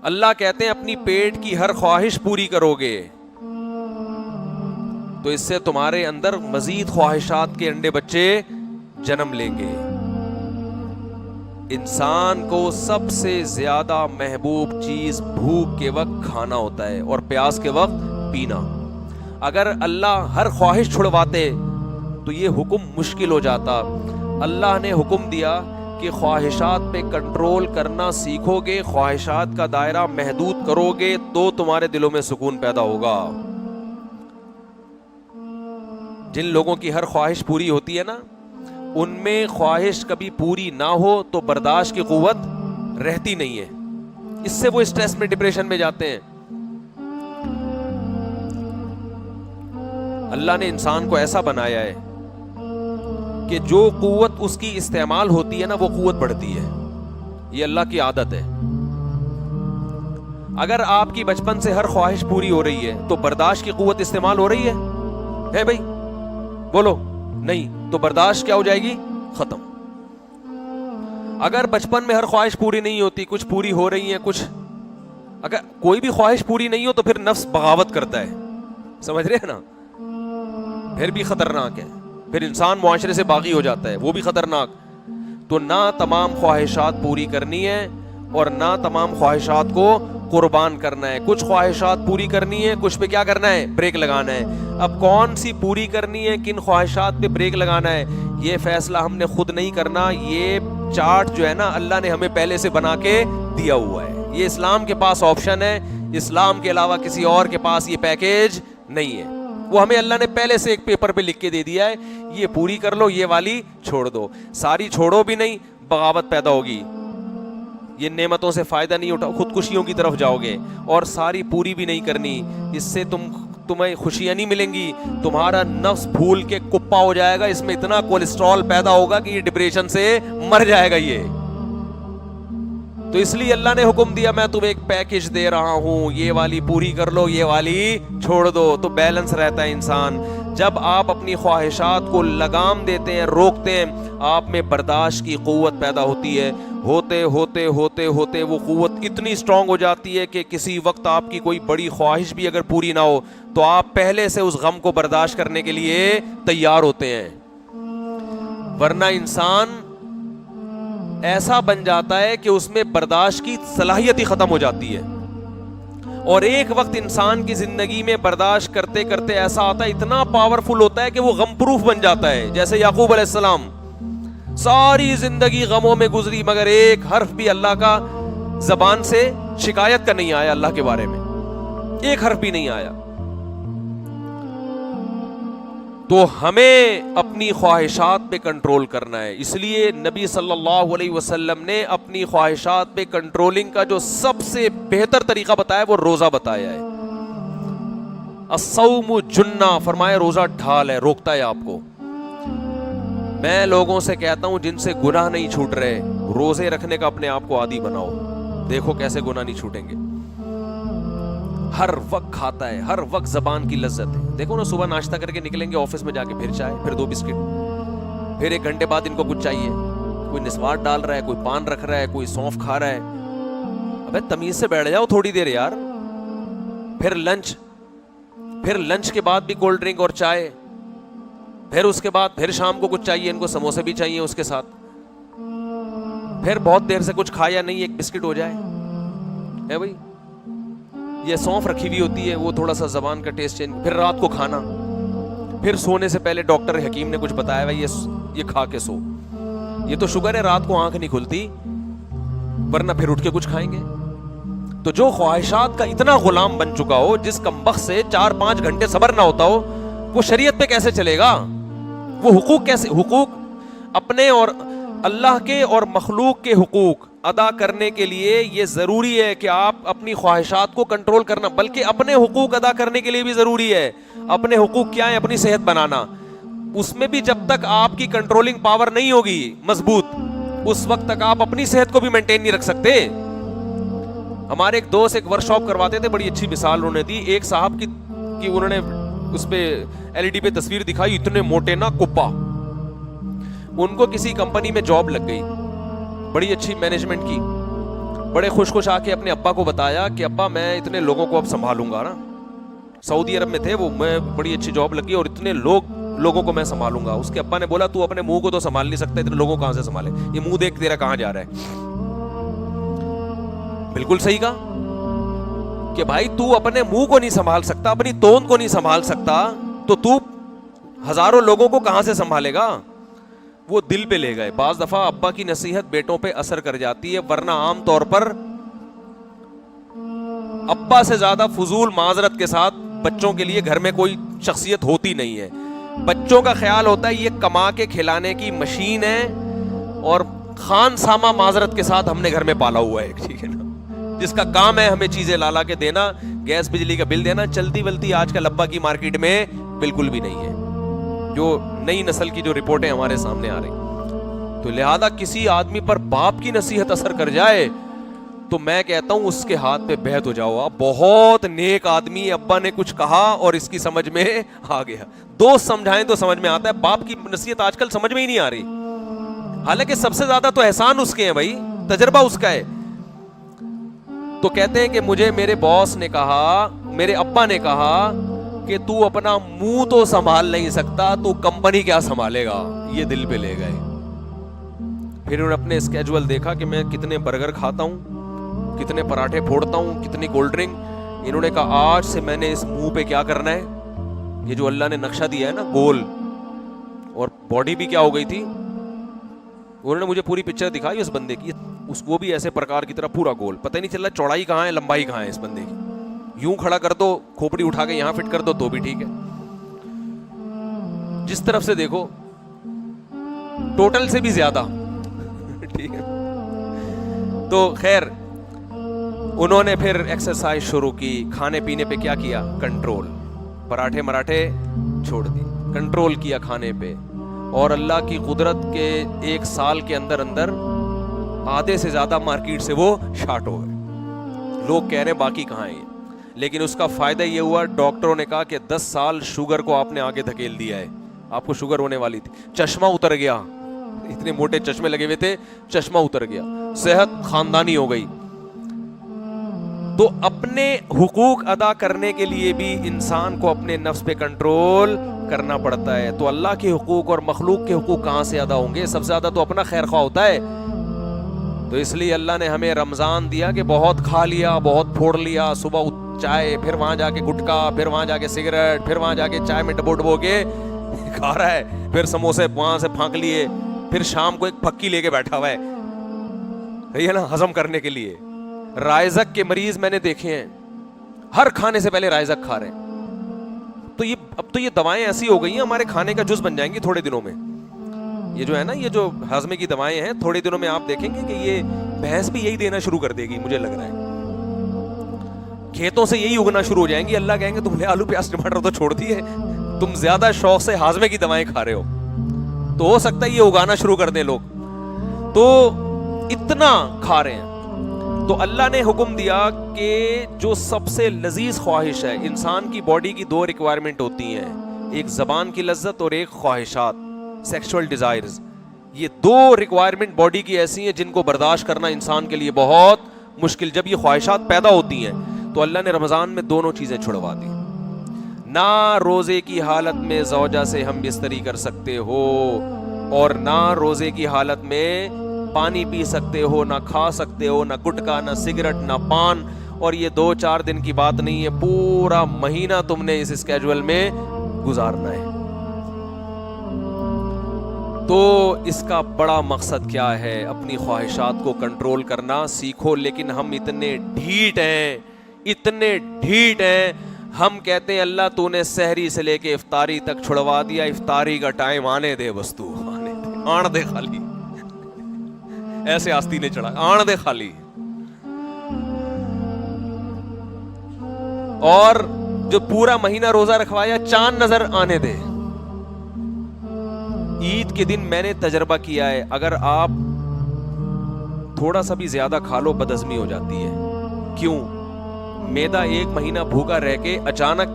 اللہ کہتے ہیں اپنی پیٹ کی ہر خواہش پوری کرو گے تو اس سے تمہارے اندر مزید خواہشات کے انڈے بچے جنم لیں گے. انسان کو سب سے زیادہ محبوب چیز بھوک کے وقت کھانا ہوتا ہے اور پیاس کے وقت پینا. اگر اللہ ہر خواہش چھڑواتے تو یہ حکم مشکل ہو جاتا. اللہ نے حکم دیا کہ خواہشات پہ کنٹرول کرنا سیکھو گے, خواہشات کا دائرہ محدود کرو گے تو تمہارے دلوں میں سکون پیدا ہوگا. جن لوگوں کی ہر خواہش پوری ہوتی ہے نا, ان میں خواہش کبھی پوری نہ ہو تو برداشت کی قوت رہتی نہیں ہے, اس سے وہ اسٹریس میں ڈپریشن میں جاتے ہیں. اللہ نے انسان کو ایسا بنایا ہے کہ جو قوت اس کی استعمال ہوتی ہے نا وہ قوت بڑھتی ہے, یہ اللہ کی عادت ہے. اگر آپ کی بچپن سے ہر خواہش پوری ہو رہی ہے تو برداشت کی قوت استعمال ہو رہی ہے بھائی, بولو نہیں, تو برداشت کیا ہو جائے گی, ختم. اگر بچپن میں ہر خواہش پوری نہیں ہوتی, کچھ پوری ہو رہی ہیں کچھ, اگر کوئی بھی خواہش پوری نہیں ہو تو پھر نفس بغاوت کرتا ہے, سمجھ رہے ہیں نا, پھر بھی خطرناک ہے, پھر انسان معاشرے سے باغی ہو جاتا ہے, وہ بھی خطرناک. تو نہ تمام خواہشات پوری کرنی ہے اور نہ تمام خواہشات کو قربان کرنا ہے. کچھ خواہشات پوری کرنی ہے, کچھ پہ کیا کرنا ہے, بریک لگانا ہے. اب کون سی پوری کرنی ہے, کن خواہشات پہ بریک لگانا ہے, یہ فیصلہ ہم نے خود نہیں کرنا. یہ چارٹ جو ہے نا اللہ نے ہمیں پہلے سے بنا کے دیا ہوا ہے. یہ اسلام کے پاس آپشن ہے, اسلام کے علاوہ کسی اور کے پاس یہ پیکیج نہیں ہے. وہ ہمیں اللہ نے پہلے سے ایک پیپر پہ لکھ کے دے دیا ہے, یہ پوری کر لو, یہ والی چھوڑ دو. ساری چھوڑو بھی نہیں, بغاوت پیدا ہوگی, یہ نعمتوں سے فائدہ نہیں اٹھا, خودکشیوں کی طرف جاؤ گے. اور ساری پوری بھی نہیں کرنی, اس سے تمہیں خوشیاں نہیں ملیں گی, تمہارا نفس بھول کے کپا ہو جائے گا, اس میں اتنا کولیسٹرول پیدا ہوگا کہ یہ ڈپریشن سے مر جائے گا. یہ تو اس لیے اللہ نے حکم دیا میں تمہیں ایک پیکج دے رہا ہوں, یہ والی پوری کر لو, یہ والی چھوڑ دو, تو بیلنس رہتا ہے انسان. جب آپ اپنی خواہشات کو لگام دیتے ہیں, روکتے ہیں, آپ میں برداشت کی قوت پیدا ہوتی ہے. ہوتے ہوتے ہوتے ہوتے وہ قوت اتنی اسٹرانگ ہو جاتی ہے کہ کسی وقت آپ کی کوئی بڑی خواہش بھی اگر پوری نہ ہو تو آپ پہلے سے اس غم کو برداشت کرنے کے لیے تیار ہوتے ہیں. ورنہ انسان ایسا بن جاتا ہے کہ اس میں برداشت کی صلاحیت ہی ختم ہو جاتی ہے. اور ایک وقت انسان کی زندگی میں برداشت کرتے کرتے ایسا آتا ہے, اتنا پاورفل ہوتا ہے کہ وہ غم پروف بن جاتا ہے. جیسے یعقوب علیہ السلام, ساری زندگی غموں میں گزری مگر ایک حرف بھی اللہ کا زبان سے شکایت کا نہیں آیا, اللہ کے بارے میں ایک حرف بھی نہیں آیا. تو ہمیں اپنی خواہشات پہ کنٹرول کرنا ہے. اس لیے نبی صلی اللہ علیہ وسلم نے اپنی خواہشات پہ کنٹرولنگ کا جو سب سے بہتر طریقہ بتایا وہ روزہ بتایا ہے. الصوم جنہ, فرمایا روزہ ڈھال ہے, روکتا ہے آپ کو. میں لوگوں سے کہتا ہوں جن سے گناہ نہیں چھوٹ رہے, روزے رکھنے کا اپنے آپ کو عادی بناؤ, دیکھو کیسے گناہ نہیں چھوٹیں گے. ہر وقت کھاتا ہے, ہر وقت زبان کی لذت ہے. دیکھو نا, صبح ناشتہ کر کے نکلیں گے آفس میں جا کے, پھر چائے, پھر 2 بسکٹ, پھر 1 گھنٹے بعد ان کو کچھ چاہیے. کوئی نسوار ڈال رہا ہے, کوئی پان رکھ رہا ہے, کوئی سونف کھا رہا ہے. ابے تمیز سے بیٹھ جاؤ تھوڑی دیر یار. پھر لنچ کے بعد بھی کولڈ ڈرنک اور چائے, پھر اس کے بعد پھر شام کو کچھ چاہیے, ان کو سموسے بھی چاہیے اس کے ساتھ. پھر بہت دیر سے کچھ کھایا نہیں, 1 بسکٹ ہو جائے ہے بھائی. یہ سونف رکھی ہوئی ہوتی ہے, وہ تھوڑا سا زبان کا ٹیسٹ چینج. پھر رات کو کھانا, پھر سونے سے پہلے ڈاکٹر حکیم نے کچھ بتایا ہے یہ کھا کے سو. یہ تو شوگر ہے, رات کو آنکھ نہیں کھلتی, ورنہ پھر اٹھ کے کچھ کھائیں گے. تو جو خواہشات کا اتنا غلام بن چکا ہو, جس کمبخت سے 4-5 گھنٹے صبر نہ ہوتا ہو, وہ شریعت پہ کیسے چلے گا؟ وہ حقوق اپنے اور اللہ کے اور مخلوق کے حقوق ادا کرنے کے لیے یہ ضروری ہے کہ آپ اپنی خواہشات کو کنٹرول کرنا, بلکہ اپنے حقوق ادا کرنے کے لیے بھی ضروری ہے. اپنے حقوق کیا ہے؟ اپنی صحت بنانا. اس میں بھی جب تک آپ کی کنٹرولنگ پاور نہیں ہوگی مضبوط, اس وقت تک آپ اپنی صحت کو بھی مینٹین نہیں رکھ سکتے. ہمارے ایک دوست ایک ورک شاپ کرواتے تھے, بڑی اچھی مثال انہوں نے دی. ایک صاحب کی انہوں نے اس پہ LED پہ تصویر دکھائی, اتنے موٹے نا کپا. ان کو کسی کمپنی میں جاب لگ گئی, بڑی اچھی مینجمنٹ کی. بڑے خوش خوش آ کے اپنے ابا کو بتایا کہ ابا میں اتنے لوگوں کو اب سنبھالوں گا نا. سعودی عرب میں تھے وہ, میں بڑی اچھی جاب لگی اور اتنے لوگوں کو میں سنبھالوں گا. اس کے ابا نے بولا تو اپنے منہ کو تو سنبھال نہیں سکتا, اتنے لوگوں کو کہاں سے سنبھالے, یہ منہ دیکھ تیرا کہاں جا رہا ہے. بالکل صحیح کہا کہ بھائی تو اپنے منہ کو نہیں سنبھال سکتا, اپنی توند کو نہیں سنبھال سکتا, تو ہزاروں لوگوں کو کہاں سے سنبھالے گا. وہ دل پہ لے گئے. بعض دفعہ ابا کی نصیحت بیٹوں پہ اثر کر جاتی ہے, ورنہ عام طور پر ابا سے زیادہ فضول معذرت کے ساتھ بچوں کے لیے گھر میں کوئی شخصیت ہوتی نہیں ہے. بچوں کا خیال ہوتا ہے یہ کما کے کھلانے کی مشین ہے اور خان سامہ معذرت کے ساتھ ہم نے گھر میں پالا ہوا ہے, ٹھیک ہے نا, جس کا کام ہے ہمیں چیزیں لالا کے دینا, گیس بجلی کا بل دینا. چلتی ولتی آج کل ابا کی مارکیٹ میں بالکل بھی نہیں ہے, جو نئی نسل کی جو رپورٹیں ہمارے سامنے آ رہی. تو لہذا کسی آدمی پر باپ کی نصیحت اثر کر جائے تو میں کہتا ہوں اس کے ہاتھ پہ بیعت ہو جاؤ. آپ بہت نیک آدمی, ابا نے کچھ کہا اور اس کی سمجھ میں آ گیا. دوست سمجھائیں تو سمجھ میں آتا ہے, باپ کی نصیحت آج کل سمجھ میں ہی نہیں آ رہی. حالانکہ سب سے زیادہ تو احسان اس کے ہیں بھائی, تجربہ اس کا ہے. تو کہتے ہیں کہ مجھے میرے باس نے کہا, میرے ابا نے کہا کہ تو اپنا منہ تو سنبھال نہیں سکتا, تو کمپنی کیا سنبھالے گا. یہ دل پہ لے گئے. پھر انہوں نے اپنے اسکیجول دیکھا کہ میں کتنے برگر کھاتا ہوں, کتنے پراٹھے پھوڑتا ہوں, کتنی کولڈ ڈرنک. انہوں نے کہا آج سے میں نے اس منہ پہ کیا کرنا ہے, یہ جو اللہ نے نقشہ دیا ہے نا گول, اور باڈی بھی کیا ہو گئی تھی. انہوں نے مجھے پوری پکچر دکھائی اس بندے کی, وہ بھی ایسے پرکار کی طرح پورا گول, پتہ نہیں چل رہا چوڑائی کہاں ہے لمبائی کہاں ہے اس بندے کی. یوں کھڑا کر دو, کھوپڑی اٹھا کے یہاں فٹ کر دو تو بھی ٹھیک ہے, جس طرف سے دیکھو ٹوٹل سے بھی زیادہ, ٹھیک ہے. تو خیر انہوں نے پھر ایکسرسائز شروع کی, کھانے پینے پہ کیا کیا, کنٹرول, پراٹھے مراٹھے چھوڑ دی, کنٹرول کیا کھانے پہ. اور اللہ کی قدرت کے 1 سال کے اندر آدھے سے زیادہ مارکیٹ سے وہ شارٹ ہو گئے. لوگ کہہ رہے ہیں باقی کہاں ہیں, لیکن اس کا فائدہ یہ ہوا ڈاکٹروں نے کہا کہ 10 سال شوگر کو آپ نے آگے دھکیل دیا ہے, آپ کو شوگر ہونے والی تھی, چشمہ اتر گیا, اتنے موٹے چشمے لگے ہوئے تھے, چشمہ اتر گیا, صحت خاندانی ہو گئی. تو اپنے حقوق ادا کرنے کے لیے بھی انسان کو اپنے نفس پہ کنٹرول کرنا پڑتا ہے. تو اللہ کے حقوق اور مخلوق کے حقوق کہاں سے ادا ہوں گے, سب سے زیادہ تو اپنا خیر خواہ ہوتا ہے. تو اس لیے اللہ نے ہمیں رمضان دیا کہ بہت کھا لیا, بہت پھوڑ لیا, صبح چائے, پھر وہاں جا کے گٹکا, پھر وہاں جا کے سگریٹ, پھر وہاں جا کے چائے میں ڈبو کے کھا رہا ہے, پھر سموسے وہاں سے پھانک لیے, پھر شام کو ایک پھکی لے کے بیٹھا ہوا ہے نا ہضم کرنے کے لیے. رائزک کے مریض میں نے دیکھے ہیں, ہر کھانے سے پہلے رائزک کھا رہے ہیں. تو اب تو یہ دوائیں ایسی ہو گئی ہیں ہمارے کھانے کا جز بن جائیں گی تھوڑے دنوں میں. یہ جو ہے نا, یہ جو ہاضمے کی دوائیں ہیں, تھوڑے دنوں میں آپ دیکھیں گے کہ یہ بھینس بھی یہی دینا شروع کر دے گی, مجھے لگ رہا ہے. کھیتوں سے یہی اگنا شروع ہو جائیں گی. اللہ کہیں گے تم نے آلو پیاز ٹماٹر تو چھوڑ دیے, تم زیادہ شوق سے ہاضمے کی دوائیں کھا رہے ہو. تو ہو سکتا ہے یہ اگانا شروع کر دیں لوگ, تو اتنا کھا رہے ہیں. تو اللہ نے حکم دیا کہ جو سب سے لذیذ خواہش ہے, انسان کی باڈی کی 2 ریکوائرمنٹ ہوتی ہیں, ایک زبان کی لذت اور ایک خواہشات, سیکسول ڈیزائرز. یہ 2 ریکوائرمنٹ باڈی کی ایسی ہیں جن کو برداشت کرنا انسان کے لیے بہت مشکل. جب یہ خواہشات پیدا ہوتی ہیں تو اللہ نے رمضان میں دونوں چیزیں چھڑوا دی. نہ روزے کی حالت میں زوجہ سے ہم بستری کر سکتے ہو, اور نہ روزے کی حالت میں پانی پی سکتے ہو, نہ کھا سکتے ہو, نہ گٹکا, نہ سگریٹ, نہ پان. اور یہ 2-4 دن کی بات نہیں ہے, پورا مہینہ تم نے اس اسکیجول میں گزارنا ہے. تو اس کا بڑا مقصد کیا ہے, اپنی خواہشات کو کنٹرول کرنا سیکھو. لیکن ہم اتنے ڈھیٹ ہیں, ہم کہتے ہیں اللہ تو نے سحری سے لے کے افطاری تک چھڑوا دیا, افطاری کا ٹائم آنے دے, بس تو آنے دے خالی, ایسے آستی نے چڑھا, آن دے خالی. اور جو پورا مہینہ روزہ رکھوایا چاند نظر آنے دے. عید کے دن میں نے تجربہ کیا ہے, اگر آپ تھوڑا سا بھی زیادہ کھا لو بدہضمی ہو جاتی ہے. کیوں؟ میدا 1 مہینہ بھوکا رہ کے اچانک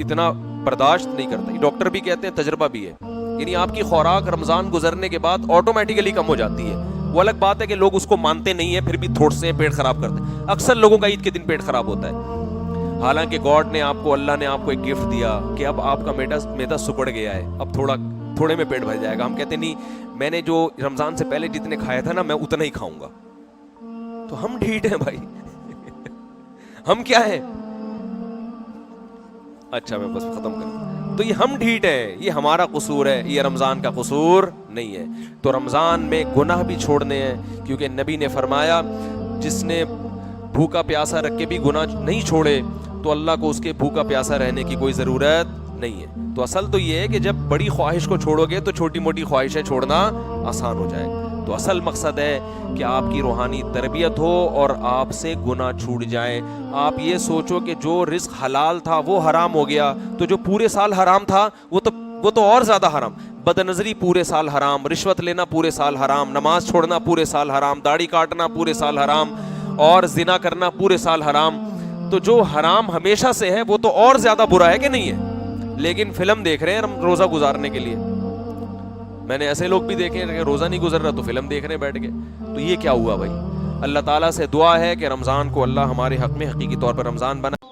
اتنا برداشت نہیں کرتا. یہ ڈاکٹر بھی کہتے ہیں, تجربہ بھی ہے. یعنی آپ کی خوراک رمضان گزرنے کے بعد آٹومیٹیکلی کم ہو جاتی ہے. وہ الگ بات ہے کہ لوگ اس کو مانتے نہیں ہیں پھر بھی تھوڑتے ہیں، پیٹ خراب کرتے ہیں. اکثر لوگوں کا عید کے دن پیٹ خراب ہوتا ہے، حالانکہ گاڈ نے آپ کو، اللہ نے آپ کو ایک گفٹ دیا کہ اب آپ کا میدا سکڑ گیا ہے، اب تھوڑے میں پیٹ بھر جائے گا. ہم کہتے نہیں میں نے جو رمضان سے پہلے جتنے کھایا تھا نا میں اتنا ہی کھاؤں گا. تو ہم ڈھیٹ ہیں بھائی. ہم کیا ہیں؟ اچھا میں بس ختم کروں. تو یہ ہم ڈھیٹ ہیں، یہ ہمارا قصور ہے، یہ رمضان کا قصور نہیں ہے. تو رمضان میں گناہ بھی چھوڑنے ہیں، کیونکہ نبی نے فرمایا جس نے بھوکا پیاسا رکھ کے بھی گناہ نہیں چھوڑے تو اللہ کو اس کے بھوکا پیاسا رہنے کی کوئی ضرورت نہیں ہے. تو اصل تو یہ ہے کہ جب بڑی خواہش کو چھوڑو گے تو چھوٹی موٹی خواہشیں چھوڑنا آسان ہو جائے. تو اصل مقصد ہے کہ آپ کی روحانی تربیت ہو اور آپ سے گناہ چھوٹ جائیں. آپ یہ سوچو کہ جو رزق حلال تھا وہ حرام ہو گیا تو جو پورے سال حرام تھا وہ تو اور زیادہ حرام. بد نظری پورے سال حرام، رشوت لینا پورے سال حرام، نماز چھوڑنا پورے سال حرام، داڑھی کاٹنا پورے سال حرام اور زنا کرنا پورے سال حرام. تو جو حرام ہمیشہ سے ہے وہ تو اور زیادہ برا ہے کہ نہیں ہے. لیکن فلم دیکھ رہے ہیں روزہ گزارنے کے لیے. میں نے ایسے لوگ بھی دیکھے کہ روزہ نہیں گزر رہا تو فلم دیکھ رہے بیٹھ کے. تو یہ کیا ہوا بھائی؟ اللہ تعالیٰ سے دعا ہے کہ رمضان کو اللہ ہمارے حق میں حقیقی طور پر رمضان بنا.